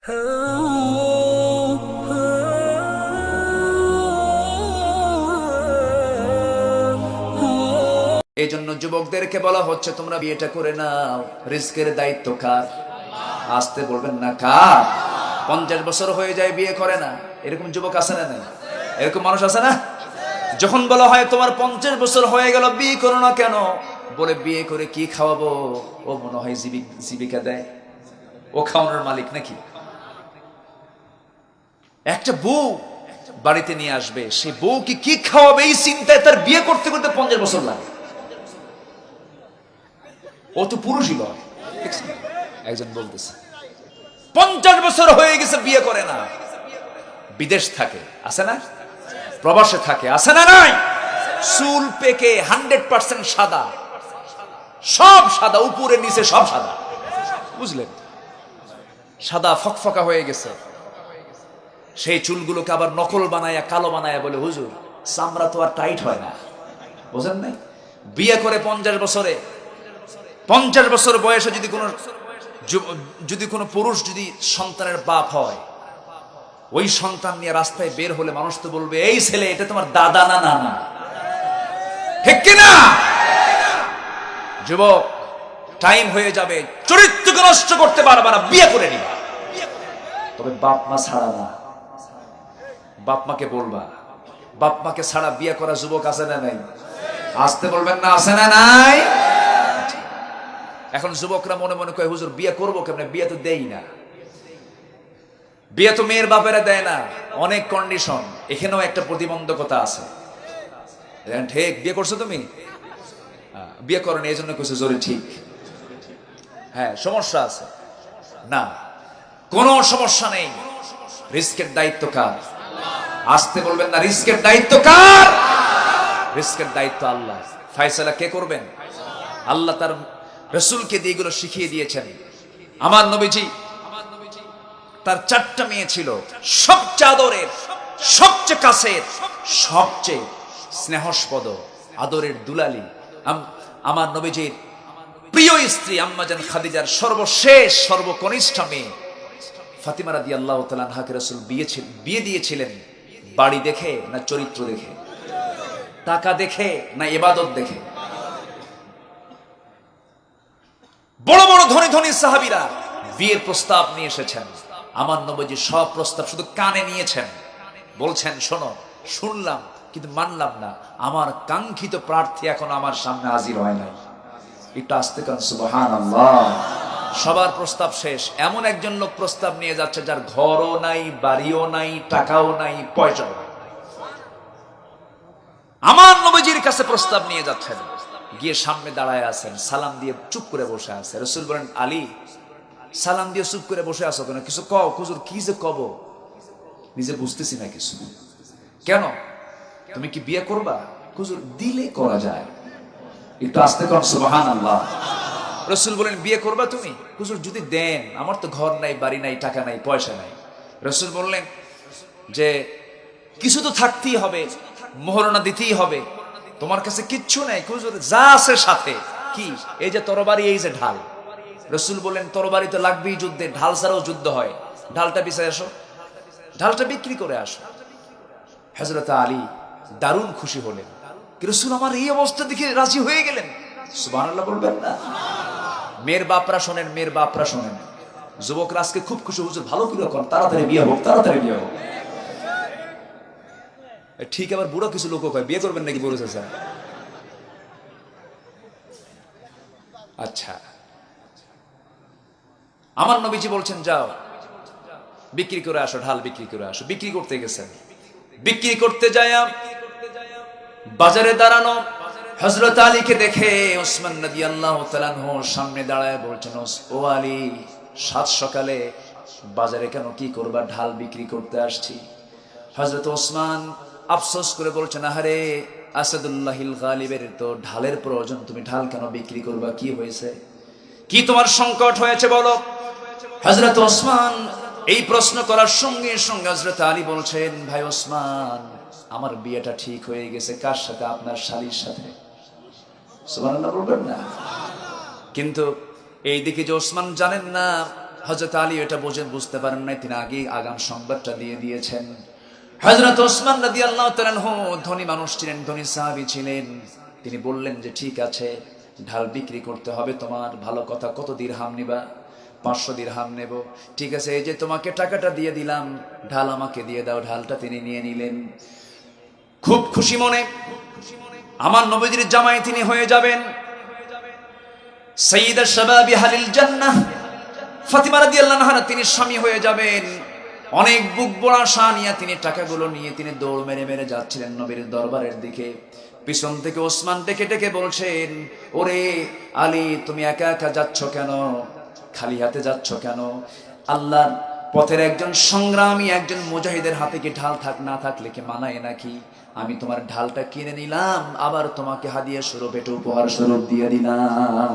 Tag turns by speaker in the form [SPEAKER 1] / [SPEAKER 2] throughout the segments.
[SPEAKER 1] এই জন্য যুবকদেরকে বলা হচ্ছে তোমরা বিয়েটা করে নাও, রিস্কের দায়িত্ব কার? আসতে বলবেন না কার? 50 বছর হয়ে যায় বিয়ে করে না, এরকম যুবক আছে না? এরকম মানুষ আছে না? যখন বলা হয় তোমার 50 বছর হয়ে গেল বিয়ে করো না কেন, বলে বিয়ে করে কি খাওয়াবো? ও মনে হয় জীবিকা দেয়, ও খাওয়ানোর মালিক নাকি? একটা বউ বাড়িতে নিয়ে আসবে, সেই বউকে কি খাওয়াবে এই চিন্তায় তার বিয়ে করতে করতে 50 বছর লাগে। ও তো পুরুষই নয়। একজন বলতেছে 50 বছর হয়ে গেছে বিয়ে করে না, বিদেশ থাকে, আছে না? প্রবাসে থাকে, আছে না? নাই? চুল পেকে 100% সাদা, সব সাদা, উপরে নিচে সব সাদা, বুঝলেন? সাদা ফকফকা হয়ে গেছে। সেই চুলগুলোকে আবার নকল বানায়া, কালো বানায়া বলে হুজুর চামড়া তো আর টাইট হয় না, বুঝেন নাই? বিয়ে করে 50 বছরে, 50 বছর বয়সে যদি কোনো পুরুষ যদি সন্তানের বাপ হয়, ওই সন্তান নিয়ে রাস্তায় বের হলে মানুষ তো বলবে এই ছেলে এটা তোমার দাদা না নানা, ঠিক কিনা? যুবক, টাইম হয়ে যাবে, চরিত্রকে নষ্ট করতে পারবা না, বিয়ে করে নিবা, তবে বাপ মা ছাড়া না। বাপ মাকে বলবা, বাপ মাকে ছাড়া বিয়ে করা যুবক আছে না নাই? আসতে বলবেন না, আছে না নাই? এখন যুবকরা মনে মনে কয় হুজুর বিয়ে করবো কেমনে, বিয়ে তো দেই না, বিয়ে তো মেয়ের বাপেরা দেয় না, অনেক কন্ডিশন। এখানেও একটা প্রতিবন্ধকতা আছে। ঠিক, বিয়ে করছো তুমি? বিয়ে করো না এই জন্য কইছো জোরে ঠিক। হ্যাঁ, সমস্যা আছে না? কোনো সমস্যা নেই। রিস্কের দায়িত্ব কার? আসতে বলবেন না, রিস্কের দায়িত্ব কার? রিস্কের দায়িত্ব আল্লাহ। ফয়সালা কে করবেন? আল্লাহ তার রাসূলকে দিয়ে এগুলো শিখিয়ে দিয়েছেন। আমার নবীজি, তার 4টা মেয়ে ছিল, সবচেয়ে আদরের, সবচেয়ে কাছের, সবচেয়ে স্নেহস্পদ, আদরের দুলালি। আমার নবীজির প্রিয় স্ত্রী আম্মাজান খাদিজার সর্বশেষ সর্বকনিষ্ঠ মেয়ে ফাতিমা রাদিয়াল্লাহু তাআলা আনহাকে রাসূল বিয়ে দিয়েছিলেন বাড়ি দেখে না চরিত্র দেখে? টাকা দেখে না ইবাদত দেখে? বড় বড় ধনী ধনী সাহাবীরা বিয়ের প্রস্তাব নিয়ে এসেছেন, আমার নবীজি সব প্রস্তাব শুধু কানে নিয়েছেন, বলছেন শোনো, শুনলাম কিন্তু মানলাম না, আমার কাঙ্ক্ষিত প্রার্থী এখন আমার সামনে হাজির হয় নাই। একটু আস্তে কান সুবহানাল্লাহ। সবার প্রস্তাব শেষ, এমন একজন লোক প্রস্তাব নিয়ে যাচ্ছে যার ঘরও নাই, বাড়িও নাই, টাকাও নাই, পয়সাও নাই। আমার নবীজির কাছে প্রস্তাব নিয়ে যাচ্ছেন, গিয়ে সামনে দাঁড়ায় আছেন, সালাম দিয়ে চুপ করে বসে আছে। রাসূল বলেন আলী, সালাম দিয়ে চুপ করে বসে আছো কেন? কিছু কও হুজুর। কি যে কব নিজে বুঝতেছি না কিছু। কেন, তুমি কি বিয়ে করবা? হুজুর দিলে করা যায়। একটু আস্তে কর সুবহানাল্লাহ। রাসূল বলেন বিয়ে করবা তুমি? হুজুর যদি দেন, আমার তো ঘর নাই, বাড়ি নাই, টাকা নাই, পয়সা নাই। রাসূল বললেন যে কিছু তো থাকতেই হবে, মোহরনা দিতেই হবে, তোমার কাছে কিচ্ছু নাই? হুজুর যা আছে সাথে। কি? এই যে তরবারি, এই যে ঢাল। রাসূল বলেন তরবারি তো লাগবেই যুদ্ধে, ঢাল ছাড়াও যুদ্ধ হয়, ঢালটা বিছায় আসো, ঢালটা বিক্রি করে আসো। হযরত আলী দারুণ খুশি হলেন, রাসূল আমার এই অবস্থা দেখে রাজি হয়ে গেলেন। সুবহানাল্লাহ বলবেন না? মেয়ের বাপরা শোনেন, মেয়ের বাপরা শোনেন, যুবকরা আজকে খুব খুশি, হুজুর ভালো কি রকম, তাড়াতাড়ি বিয়ে হোক, তাড়াতাড়ি বিয়ে হোক। ঠিক, আবার বুড়ো কিছু লোক কয় বিয়ে করবেন নাকি বলেছে স্যার? আচ্ছা, আমার নবীজি বলছেন যাও বিক্রি করে আসো, ঢাল বিক্রি করে আসো। বিক্রি করতে গেছেন, বিক্রি করতে যায় বাজারে দাঁড়ানো হযরত আলীকে দেখে ওসমান রাদিয়াল্লাহু তাআলা আনহু সামনে দাঁড়ায় বলছেন, ও আলী, সাত সকালে বাজারে কেন, কি করবা? ঢাল বিক্রি করতে আসছি। হযরত ওসমান আফসোস করে বলছেন, আহারে আসাদুল্লাহিল গালিবের তো ঢালের প্রয়োজন, তুমি ঢাল কেন বিক্রি করবা? কি হয়েছে? কি তোমার সংকট হয়েছে বলো? হযরত ওসমান এই প্রশ্ন করার সঙ্গে সঙ্গে হযরত আলী বলছেন, ভাই ওসমান, আমার বিয়েটা ঠিক হয়ে গেছে। কার সাথে? আপনার শালীর সাথে। সুবহানাল্লাহ বলবেন না? কিন্তু এই দিকে যে ওসমান জানেন না হযরত আলী এটা বুঝতে পারেন নাই, তিনি আগে আগাম সংবাদটা দিয়ে দিয়েছেন। হযরত ওসমান রাদিয়াল্লাহু তাআলা আনহু ধনী মানুষ ছিলেন, ধনী সাহাবী ছিলেন। তিনি বললেন যে ঠিক আছে, ঢাল বিক্রি করতে হবে তোমার, ভালো কথা, কত দিরহাম নিবা? 500 দিরহাম নেব। ঠিক আছে, এই যে তোমাকে টাকাটা দিয়ে দিলাম, ঢাল আমাকে দিয়ে দাও। ঢালটা তিনি নিয়ে নিলেন। খুব খুশি মনে আমার নবীজির জামাই তিনি হয়ে যাবেন। সাইয়্যিদা শাবাবি আহলিল জান্নাহ ফাতিমা রাদিয়াল্লাহু আনহা তিনি স্বামী হয়ে যাবেন। অনেক বুক বড় আশা নিয়ে তিনি টাকাগুলো নিয়ে তিনি দৌড় মেরে মেরে যাচ্ছিলেন নবীর দরবারের দিকে। পিছন থেকে ওসমান ডেকে ডেকে বলছেন, ওরে আলী, তুমি একা একা যাচ্ছ কেন? খালি হাতে যাচ্ছ কেন? আল্লাহর পথের একজন সংগ্রামী, একজন মুজাহিদের হাতে কি ঢাল না থাকলে কি মানায় নাকি? আমি তোমার ঢালটা কিনে নিলাম, আবার তোমাকে হাদিয়া স্বরূপ, এটা উপহার স্বরূপ দিয়ে দিলাম।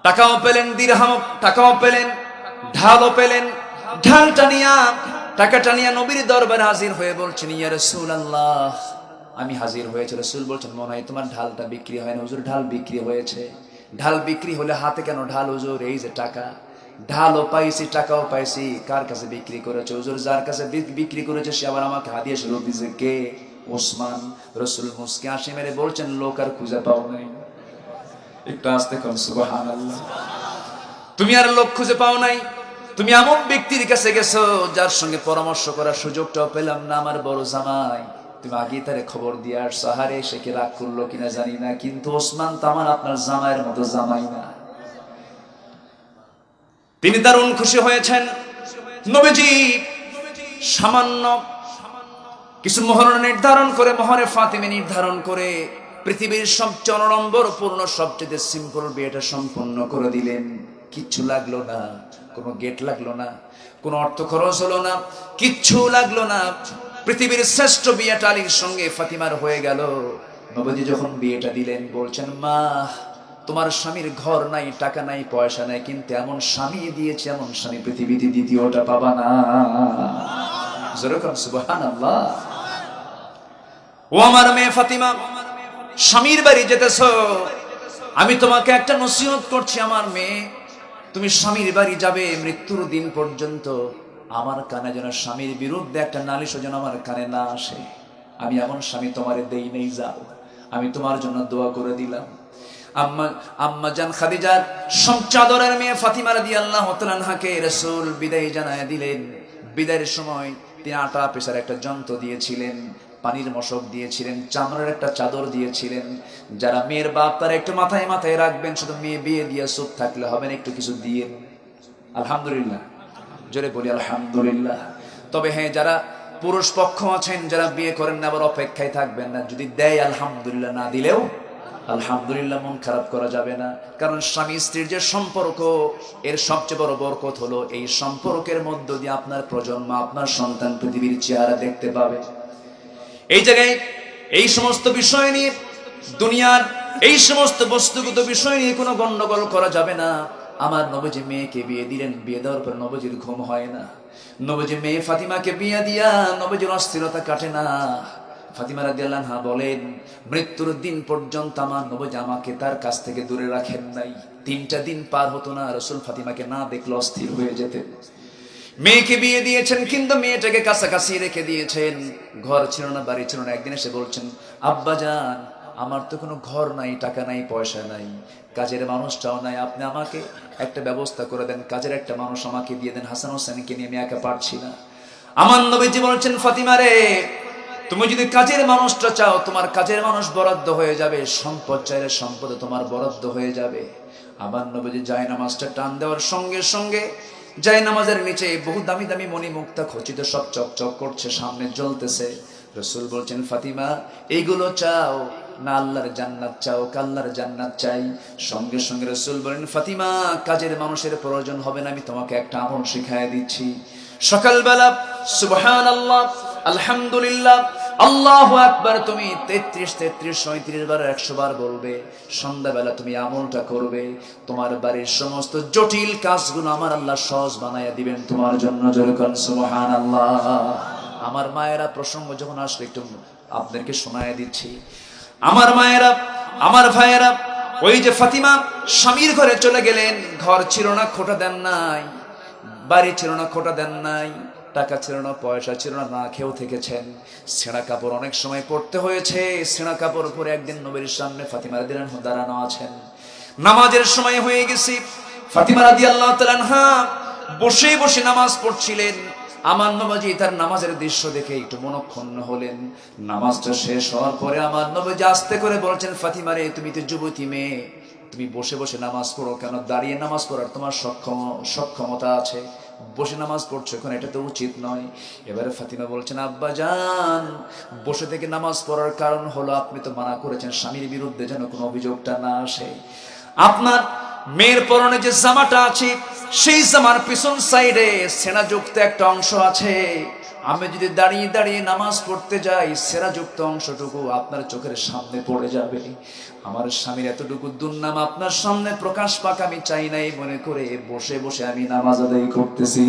[SPEAKER 1] টাকাও পেলেন, দিরহাম টাকাও পেলেন, ঢালও পেলেন। ঢালটা নিয়া, টাকাটা নিয়ে নবীর দরবারে হাজির হয়ে বলছেন, ইয়া রাসূলুল্লাহ, আমি হাজির হয়েছি। রাসূল বলছেন, মনে হয় তোমার ঢালটা বিক্রি হয় না। হুজুর, ঢাল বিক্রি হয়েছে। ঢাল বিক্রি হলে হাতে কেন ঢাল হুজুর? এই যে টাকা, ঢালও পাইছি, টাকাও পাইছি। কার কাছে বিক্রি করেছে হুজুর? যার কাছে বিক্রি করেছে সে আবার আমাকে হাদিয়া স্বরূপ দিয়েছে। কে? ওসমান। রাসূল মুসকে হাসি মেরে বলছেন, লোক আর খুঁজে পাও নাই। একটু আস্তে কর, সুবহানাল্লাহ। তুমি আর লোক খুঁজে পাও নাই। তুমি এমন ব্যক্তির কাছে গেছো যার সঙ্গে পরামর্শ করার সুযোগটাও পেলাম না। আমার বড় জামাই, তুমি আগে তারে খবর দিয়ে আসছো। হারে, সে কি রাগ করলো কিনা জানি না, কিন্তু ওসমান তো আমার আপনার জামাইয়ের মতো জামাই না। তিনি দারুণ খুশি হয়েছেন। নবীজি সামান্য কিছু মোহর নির্ধারণ করে, মোহরে ফাতিমে নির্ধারণ করে পৃথিবীর সবচেয়ে অনড়ম্বর পূর্ণ, সবচেয়ে সিম্পল বিয়েটা সম্পন্ন করে দিলেন। কিচ্ছু লাগলো না, কোনো গেট লাগলো না, কোনো অর্থ খরচ হলো না, কিচ্ছু লাগলো না। পৃথিবীর শ্রেষ্ঠ বিয়েটা আলীর সঙ্গে ফাতিমার হয়ে গেল। নবীজি যখন বিয়েটা দিলেন বলছেন, মা, তোমার স্বামীর ঘর নাই, টাকা নাই, পয়সা নাই, কিন্তু এমন স্বামী দিয়েছে, এমন স্বামী পৃথিবীতে দ্বিতীয়টা পাবা না। যেরকম, সুবহানাল্লাহ। ও আমার মেয়ে ফাতিমা, স্বামীর বাড়ি যেতেছ, আমি তোমাকে একটা নসিহত করছি আমার মেয়ে, তুমি স্বামীর বাড়ি যাবে মৃত্যুর দিন পর্যন্ত আমার কানে যেন স্বামীর বিরুদ্ধে একটা নালিশ যেন আমার কানে না আসে। আমি এমন স্বামী তোমারে দেই নেই, যাও, আমি তোমার জন্য দোয়া করে দিলাম। আম্মা জান খাদিজার চাদরের মেয়ে ফাতিমা রাদিয়াল্লাহু তাআলা আনহাকে রাসূল বিদায় জানায় দিলেন। বিদায়ের সময় তিনি আটা পেশার একটা যন্ত্র দিয়েছিলেন, পানির মশক দিয়েছিলেন, চামড়ার একটা চাদর দিয়েছিলেন। যারা মেয়ের বাপ তারা একটু মাথায় মাথায় রাখবেন, শুধু মেয়ে বিয়ে দিয়ে চুপ থাকলে হবে না, একটু কিছু দিয়ে। আলহামদুলিল্লাহ, জোরে বলি আলহামদুলিল্লাহ। তবে হ্যাঁ, যারা পুরুষ পক্ষ আছেন, যারা বিয়ে করেন না, আবার অপেক্ষায় থাকবেন না। যদি দেয় আলহামদুলিল্লাহ, না দিলেও আলহামদুলিল্লাহ, মন খারাপ করা যাবে না। কারণ স্বামী স্ত্রীর যে সম্পর্ক, এর সবচেয়ে বড় বরকত হলো এই সম্পর্কের মধ্য দিয়ে আপনার প্রজন্ম, আপনার সন্তান পৃথিবীর চেহারা দেখতে পাবে। এই জায়গায় এই সমস্ত বিষয় নিয়ে, দুনিয়ার এই সমস্ত বস্তুগত বিষয় নিয়ে কোনো গন্ডগোল করা যাবে না। আমার নবীজি মেয়েকে বিয়ে দিলেন, বিয়ে দেওয়ার পর নবীজির ঘুম হয় না। নবীজি মেয়ে ফাতিমাকে বিয়ে দিয়া নবীজির অস্থিরতা কাটে না। ফাতিমা রাদিয়াল্লাহু আনহা বলেন, মৃত্যুর দিন পর্যন্ত আমার নবীজি আমাকে তার কাছ থেকে দূরে রাখেন নাই। 3টা দিন পার হতো না রাসূল ফাতিমাকে না দেখলে অস্থির হয়ে যেতেন। মেয়েকে বিয়ে দিয়েছেন, কিন্তু মেয়েটাকে কাছাকাছি রেখে দিয়েছেন। ঘর ছিল না, বাড়ি ছিল না। একদিন এসে বলছেন, আব্বা জান, আমার তো কোনো ঘর নাই, টাকা নাই, পয়সা নাই, কাজের মানুষটাও নাই, আপনি আমাকে একটা ব্যবস্থা করে দেন, কাজের একটা মানুষ আমাকে দিয়ে দেন, হাসান হোসেনকে নিয়ে আমি একা পারছি না। আমার নবীজি বলছেন, ফাতিমা রে, তুমি যদি কাজের মানুষটা চাও, তোমার কাজের মানুষ বরাদ্দ হয়ে যাবে, সম্পদ চাইলে সম্পদ তোমার বরাদ্দ হয়ে যাবে। আমার নবীজি জায়নামাজটা টান দেওয়ার সঙ্গে সঙ্গে জায়নামাজের নিচে বহু দামি দামি মণিমুক্তা খচিত সব চকচক করছে, সামনে জ্বলতেছে। রাসূল বলছেন, ফাতিমা, এইগুলো চাও না আল্লাহর জান্নাত চাও? আল্লাহর জান্নাত চাই। সঙ্গে সঙ্গে রাসূল বলেন, ফাতিমা, কাজের মানুষের প্রয়োজন হবে না, আমি তোমাকে একটা আমল শিখায় দিচ্ছি। সকালবেলা সুবহানাল্লাহ, আলহামদুলিল্লাহ, আল্লাহু আকবার তুমি 33, 37 বার, 100 বার বলবে। সন্ধ্যাবেলা তুমি আমলটা করবে, তোমার বাড়ির সমস্ত জটিল কাজগুলো আমার আল্লাহ সহজ বানাইয়া দিবেন তোমার জন্য। যেরকম সুবহানাল্লাহ। আমার মায়েরা, প্রসঙ্গ যখন আসলে একটু আপনাদেরকে শোনায় দিচ্ছি। আমার মায়েরা, আমার ভাইয়েরা, ওই যে ফাতিমা স্বামীর ঘরে চলে গেলেন, ঘর ছিল না, খোটা দেন নাই, বাড়ি ছিল না, খোটা দেন নাই, টাকা ছিল না, পয়সা ছিল না, না খেয়েও থেকেছেন, ছেঁড়া কাপড় অনেক সময় পরতে হয়েছে। ছেঁড়া কাপড় পরে একদিন নবীর সামনে ফাতিমা রাদিয়াল্লাহু আনহা দাঁড়ানো আছেন, নামাজের সময় হয়ে গেছে। ফাতিমা রাদিয়াল্লাহু তাআলা আনহা বসে বসে নামাজ পড়ছিলেন। আমার নবীজি তার নামাজের দৃশ্য দেখে একটু মনক্ষুণ্ণ হলেন। নামাজটা শেষ হওয়ার পরে আমার নবীজি আস্তে করে বলছেন, ফাতিমা রে, তুমি তো যুবতী মেয়ে, তুমি বসে বসে নামাজ পড়ো কেন? দাঁড়িয়ে নামাজ পড়ার তোমার সক্ষমতা আছে, বসে নামাজ পড়ছো এখন, এটা তো উচিত নয়। এবারে ফাতিমা বলছেন, আব্বা জান, বসে থেকে নামাজ পড়ার কারণ হলো আপনি তো মানা করেছেন স্বামীর বিরুদ্ধে যেন কোনো অভিযোগটা না আসে। আপনার মেয়ের পরনে যে জামাটা আছে, সেই জামার পিছন সাইডে সেনাযুক্ত একটা অংশ আছে। আমি যদি দাঁড়িয়ে দাঁড়িয়ে নামাজ পড়তে যাই, সেরাযুক্ত অংশটুকু আপনার চোখের সামনে পড়ে যাবে। আমার স্বামীর এতটুকু দুর্নাম আপনার সামনে প্রকাশ পাক আমি চাই নাই, মনে করে বসে বসে আমি নামাজ আদায় করতেছি।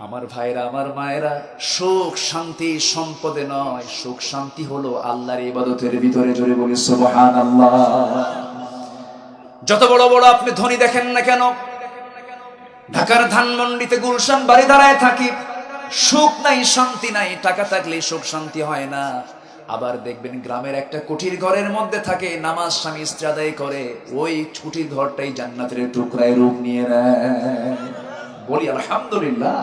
[SPEAKER 1] আমার ভাইরা, আমার মায়েরা, সুখ শান্তি সম্পদে নয়, সুখ শান্তি হলো আল্লাহর ইবাদতের ভিতরে। জোরে বলি সুবহানাল্লাহ। যত বড় বড় আপনি ধনী দেখেন না কেন, ঢাকার ধানমন্ডিতে গুলশান বাড়ি দাঁড়ায় থাকি, সুখ নাই, শান্তি নাই। টাকা থাকলে সুখ শান্তি হয় না। আবার দেখবেন গ্রামের একটা কুঠির ঘরের মধ্যে থাকে, নামাজ স্বামী স্ত্রী আদায় করে, ওই কুঠির ঘরটাই জান্নাতের টুকরায় রূপ নিয়ে নেয়। বলি আলহামদুলিল্লাহ।